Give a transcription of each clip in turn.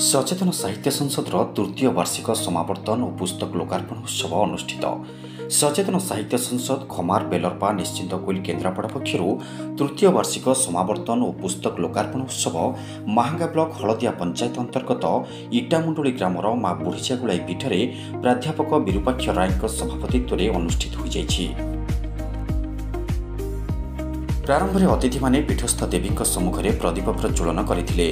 सचेतन साहित्य संसद तृतीय वार्षिक समावर्तन और पुस्तक लोकार्पण उत्सव अनुष्ठित। सचेतन साहित्य संसद खमार बेलरपा निश्चिंत कोइल केन्द्रापड़ा पक्षर तृतीय वार्षिक समावर्तन और पुस्तक लोकार्पण उत्सव महांगा ब्लॉक हलदिया पंचायत अंतर्गत इटामुंडुली ग्रामर माँ बुढ़ीचागुड़ाई पीठरे प्राध्यापक विरूपाक्ष राय सभापतित्व में अनुष्ठित हो जाइछि। प्रारंभ में अतिथि माने पीठस्थ देवी सम्मुखें प्रदीप प्रज्वलन करते।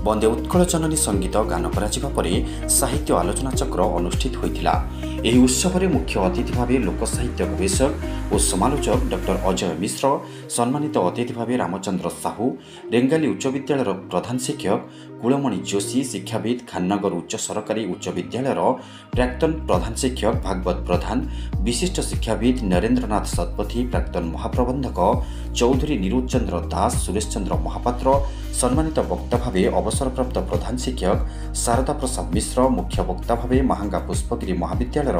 वंदे उत्कल जननी संगीत गान करा परे साहित्य आलोचना चक्र अनुष्ठित होता। यह उत्सव में मुख्य अतिथि भाव लोक साहित्य गवेषक और समालोचक डॉक्टर अजय मिश्र, सम्मानित अतिथि भाव रामचंद्र साहू, रेंगाली उच्च विद्यालय प्रधान शिक्षक कुलमणि जोशी, शिक्षाविद खाननगर उच्च सरकारी उच्च विद्यालय प्राक्तन प्रधान शिक्षक भागवत प्रधान, विशिष्ट शिक्षाविद नरेन्द्रनाथ सतपथी, प्राक्तन महाप्रबंधक चौधरी निरुज चंद्र दास, सुरेश चंद्र महापात्र, सम्मानित वक्ता भावे अवसरप्राप्त प्रधान शिक्षक शारदा प्रसाद मिश्र, मुख्य वक्ता भावे महांगा पुष्पगिरी महाविद्यालय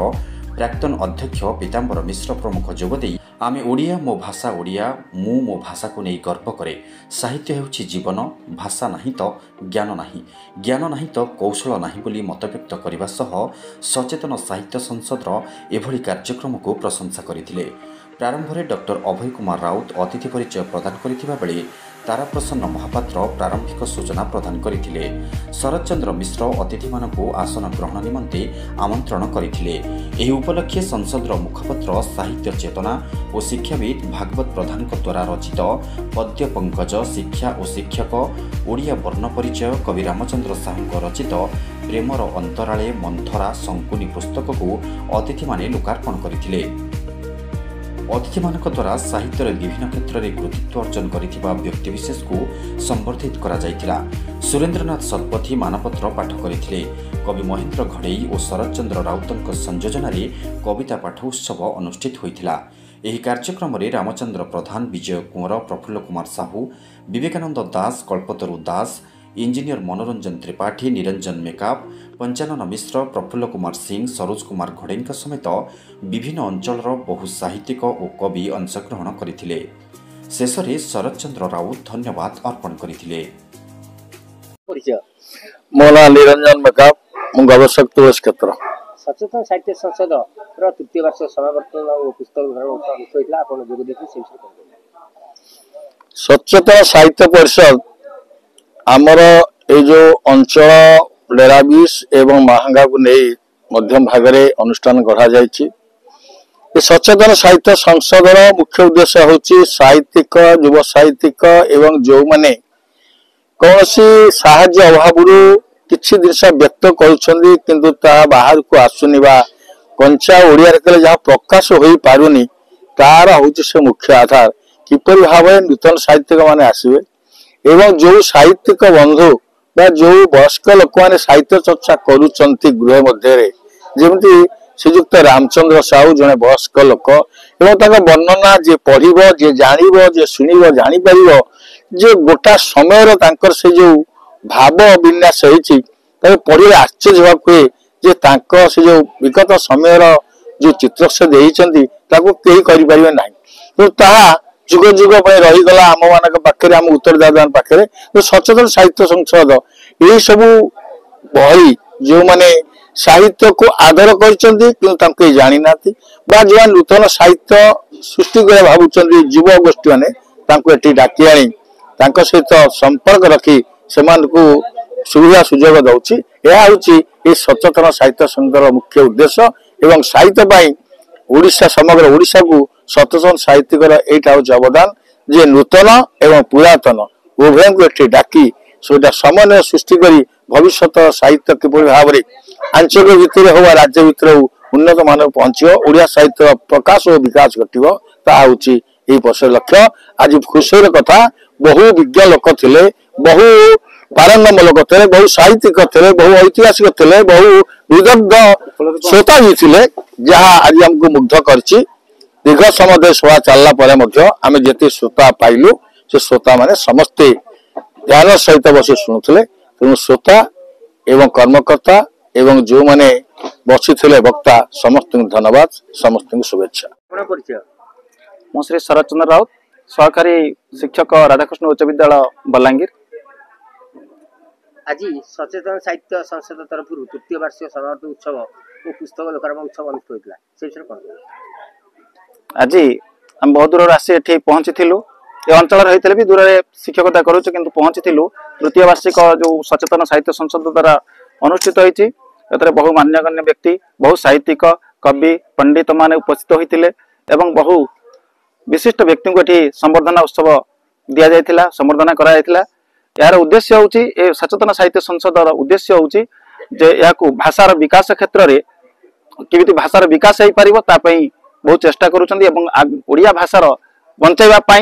प्राक्तन अध्यक्ष पीताम्बर मिश्र प्रमुख जोगदे आमे ओडिया मो भाषा ओडिया मु मो भाषा को नहीं गर्व करे। साहित्य हेउछि जीवन, भाषा नहीं तो ज्ञान नहीं, ज्ञान नहीं तो कौशल नहीं बोली मतव्यक्त करने सह सचेतन साहित्य संसद एभली कार्यक्रम को प्रशंसा करथिले। प्रारंभ में डॉक्टर अभय कुमार राउत अतिथि परिचय प्रदान करथिबा बेले तारा प्रसन्न महापात्र प्रारंभिक सूचना प्रदान करथिले। शरद चंद्र मिश्र अतिथि मानकु आसन ग्रहण निमंते आमंत्रण करथिले। एही उपलक्षे संसदर मुखपत्र साहित्य चेतना और शिक्षाविद भागवत प्रधान द्वारा रचित पद्य पंकज शिक्षा और शिक्षक ओडिया वर्ण परिचय कवि रामचंद्र साहू रचित प्रेमर अंतराले मंथरा संकुनी पुस्तक को अतिथि माने लोकार्पण करथिले। अतिथि मानक द्वारा साहित्य विभिन्न क्षेत्र में कृतित्व अर्जन करिथिबा व्यक्तिविशेष को संबर्धित करा जायतिला। सुरेन्द्रनाथ सतपथी मानपत्र पाठ करथिले। कवि महेन्द्र घड़ई और शरद चंद्र राउतଙ୍କ संयोजन में कविता पाठ उत्सव अनुष्ठित होइथिला। एही कार्यक्रम में रामचंद्र प्रधान, विजय कुंवर, प्रफुल्ल कुमार साहू, विवेकानंद दास, कल्पतरु दास, इंजीनियर मनोरंजन त्रिपाठी, निरंजन मेकाप, पंचानन मिश्र, प्रफुल्ल कुमार सिंह, सरोज कुमार घड़ई समेत विभिन्न अंचल बहु साहित्यिक और कवि अंशग्रहण करथिले। शेष में शरद चंद्र राउत धन्यवाद अर्पण करथिले। मो ना निरंजन मेकाप, मु गवेषक तुलसी क्षेत्र। सचेतन साहित्य संसद तृतीय वर्ष समावर्तन और पुस्तक होता आपण जोग देखि सचेतन साहित्य परिषद आमर ए जो अंचल डेराबिस एवं महांगा को नहीं मध्यम भाग में अनुष्ठान करा जायछि। सचेतन साहित्य संसद मुख्य उद्देश्य होछि साहित्यिक, युव साहित्यिक एवं जो माने कौन सी साहाय्य अभाव किछि जिनस व्यक्त करुछन्ती किंतु ता बाहर को आसुनी बा कंचा ओडिया रे जहाँ प्रकाश होई पारुनी तार होछि से मुख्य आधार किपरि भावे नूतन साहित्यिक माने आसीबे एवं जो साहित्यिक बंधु बा जो वयस्क लोक मैंने साहित्य चर्चा करुचंती गृह मध्य जमी श्रीजुक्त रामचंद्र साहू जड़े वयस्क लोक एवं वर्णना जे पढ़िब जे जानिब जे शुणिब जापर जे गोटा समय से जो भाव विन्यास होती पढ़े आश्चर्य हुए जे से जो विगत समय जो चित्र से देते कहीं करें ना तो जुग जुग रहीगला आम मान पाखे आम उत्तरदायित्व पाखे। तो सचेतन साहित्य संसद यही सब बही जो माने साहित्य को आदर कर जानी ना जो नूतन साहित्य सृष्टि कर भावुं युव गोष्ठी मैंने डाकी आनी सहित संपर्क रखी से सुविधा सुजोग दौर यह सचेतन साहित्य संसद मुख्य उद्देश्य एवं साहित्य ओडिशा समग्र ओडिशा को सचेतन साहित्यिक एटा हूँ अवदान जे नूतन एवं पुरातन उभय को डाकी सोटा समन्वय सृष्टि कर भविष्य साहित्य किपरि भाव में आंचलिक भितर हो राज्य भितर हो उन्नत मान पहुंचो ओडिया साहित्य प्रकाश और विकास घटव ताकि वर्ष लक्ष्य। आज खुशी कथा बहु विज्ञ लोक थे, बहु पारंगम लोक थे, बहु साहित्यिक थे, बहु ऐतिहासिक थे, बहु विदग्ध श्रोता भी थे जहाँ आज आमको मुग्ध करछि। दीर्घ समय सभा चलला आम जिते श्रोता पाइलु से श्रोता माने समस्ते ध्यान सहित बस शुणुले। तेणु श्रोता एवं कर्मकर्ता एवं जो माने बसी वक्ता समस्त धन्यवाद, समस्त शुभेच्छा। मो श्री शरद चंद्र राउत, सहकारी शिक्षक राधाकृष्ण उच्च विद्यालय बलांगीर। आज सचेतन साहित्य संसद तरफ तृतीय वार्षिक समावर्तन उत्सव और पुस्तक लोकार्पण उत्सव अनुष्ठित होता से विषय कौन? आज आम बहुत दूर आसी ये पहुंची ये अंचल रही भी दूर शिक्षकता करूँ कि पहुंची तृतीय वार्षिक जो सचेतन साहित्य संसद द्वारा अनुष्ठित होती बहु मान्यगण्य व्यक्ति बहु साहित्यिक कवि पंडित माने उपस्थित होते एवं बहु विशिष्ट व्यक्ति को ये संवर्धना उत्सव दि जाता संवर्धना कराइला। यार उद्देश्य हूँ सचेतन साहित्य संसद उद्देश्य हूँ जे या भाषार विकास क्षेत्र में किमिति भाषार विकास हो पार बहुत चेष्टा करुँच भाषार बंचाइबा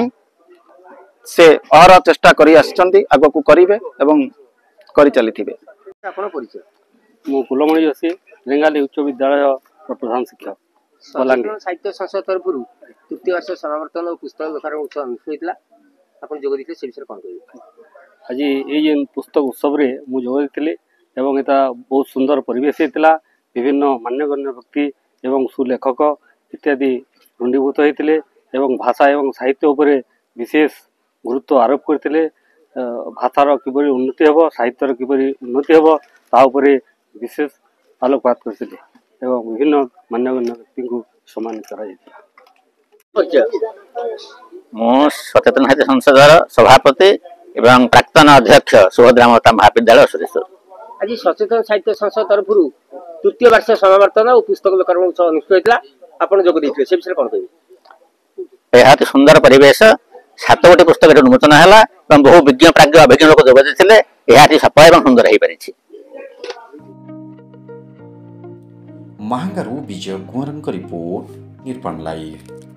से अहर चेष्टा करी आगक करेंगे एवं कर चली। मु कुलमणि जोशी रेंगाली उच्च विद्यालय प्रधान शिक्षक सचेतन साहित्य संसद तरफ तृतीय वार्षिक समावर्तन और पुस्तक लोकार्पण उत्सव अनुष्ठित होता आप जोग देते से विषय कौन कह? आज ये पुस्तक उत्सव रे मु जोग देती एवं एटा बहुत सुंदर परिवेश होता विभिन्न मान्यगण्य व्यक्ति एवं सुलेखक इत्यादि रुंडीभूत होते एवं भाषा एवं साहित्य उपरे विशेष गुरुत्व आरोप करते भाषार किपरि उन्नति हेब साहित्यर किपरि उन्नति हेब ताउपरे विशेष आलोकपात करते एवं विभिन्न मान्यगण्य व्यक्ति को सम्मानित करा। मु सचेतन साहित्य संसद सभापति एवं प्राक्तन अध्यक्ष सुभद्रा माता महाविद्यालय सुरेश्वर। आज सचेतन साहित्य संसद तरफ तृतीय वार्षिक समावर्तन और पुस्तक लोकार्पण उत्सव अनुष्ठित होता आप जोग देते से विषय कौन कह? यह अति सुंदर परिवेश 7 गोटी पुस्तक उन्मोचन है बहु विज्ञ प्राज्ञ अभिज्ञ लोक जोग देते यह सफल और सुंदर हो पारी। महांगारू विजय कुंवरଙ୍କ रिपोर्ट निरपण लाइव।